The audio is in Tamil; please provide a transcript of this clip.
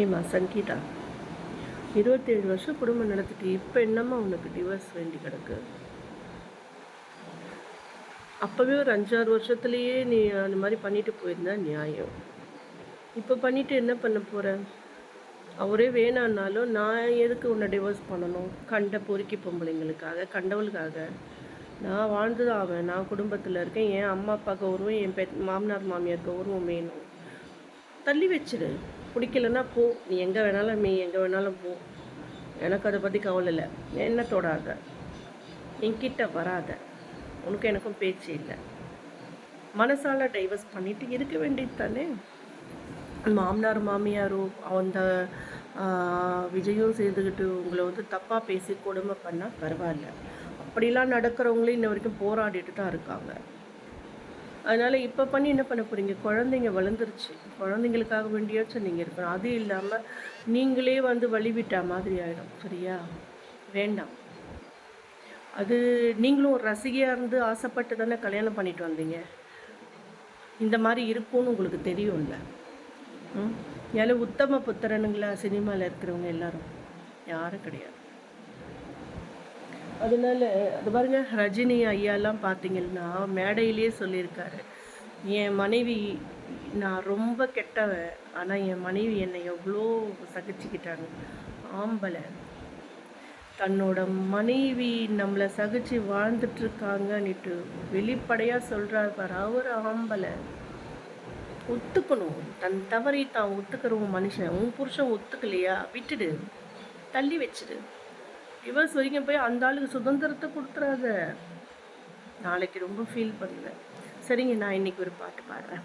ஏம்மா சங்கீதா, 27 வருஷம் குடும்பம் நடத்திட்டு இப்போ என்னம்மா உனக்கு டிவோர்ஸ் வேண்டி கிடக்கு? அப்போவே ஒரு 5-6 வருஷத்துலேயே நீ அந்த மாதிரி பண்ணிட்டு போயிருந்தா நியாயம். இப்போ பண்ணிட்டு என்ன பண்ண போகிற? அவரே வேணான்னாலும் நான் எதுக்கு உன்னை டிவோர்ஸ் பண்ணணும்? கண்ட பொறுக்கி பொம்பளைங்களுக்காக, கண்டவளுக்காக நான் வாழ்ந்து தான் ஆவேன். நான் குடும்பத்தில் இருக்கேன். என் அம்மா அப்பா கௌரவம், என் மாமனார் மாமியார் கௌரவம் வேணும். தள்ளி வச்சிரு. பிடிக்கலன்னா போ. நீ எங்கே வேணாலும் எங்கே வேணாலும் போ. எனக்கு அதை பற்றி கவலை இல்லை. என்ன தொடாத, என்கிட்ட வராத. உனக்கு எனக்கும் பேச்சு இல்லை. மனசால டைவர்ஸ் பண்ணிட்டு இருக்க வேண்டியது தானே. மாமனார் மாமியாரும் அந்த விஜயும் சேர்ந்துக்கிட்டு உங்களை வந்து தப்பாக பேசி கொடுமை பண்ணால் பரவாயில்ல. அப்படிலாம் நடக்கிறவங்களே இன்ன வரைக்கும் போராடிட்டு தான் இருக்காங்க. அதனால் இப்போ பண்ணி என்ன பண்ண போகிறீங்க? குழந்தைங்க வளர்ந்துருச்சு. குழந்தைங்களுக்காக வேண்டியாச்சும் நீங்கள் இருக்கணும். அது இல்லாமல் நீங்களே வந்து வழிவிட்டா மாதிரி ஆகிடும். சரியா? வேண்டாம். அது நீங்களும் ஒரு ரசிகையாக இருந்து ஆசைப்பட்டு தானே கல்யாணம் பண்ணிட்டு வந்தீங்க. இந்த மாதிரி இருக்கும்னு உங்களுக்கு தெரியும்ல. ஏன்னா உத்தம புத்திரனுங்களா சினிமாவில் இருக்கிறவங்க எல்லாரும் யாரும் கிடையாது. அதனால அது பாருங்க, ரஜினி ஐயாலாம் பார்த்தீங்கன்னா மேடையிலே சொல்லியிருக்காரு, என் மனைவி நான் ரொம்ப கெட்டவன், ஆனால் என் மனைவி என்னை எவ்வளோ சகிச்சுக்கிட்டாங்க. ஆம்பளை தன்னோட மனைவி நம்மளை சகிச்சு வாழ்ந்துட்டுருக்காங்கன்னுட்டு வெளிப்படையாக சொல்கிறார் பாரு, அவர் ஆம்பளை. ஒத்துக்கணும். தன் தவறை தான் ஒத்துக்கிறவங்க மனுஷன். உன் புருஷன் ஒத்துக்கலையா, விட்டுடு, தள்ளி வச்சிடு. டிவோர்ஸ் வரைக்கும் போய் அந்த ஆளுக்கு சுதந்திரத்தை கொடுத்துறாத. நாளைக்கு ரொம்ப ஃபீல் பண்ணுவேன். சரிங்க, நான் இன்னைக்கு ஒரு பாட்டு பாடுறேன்.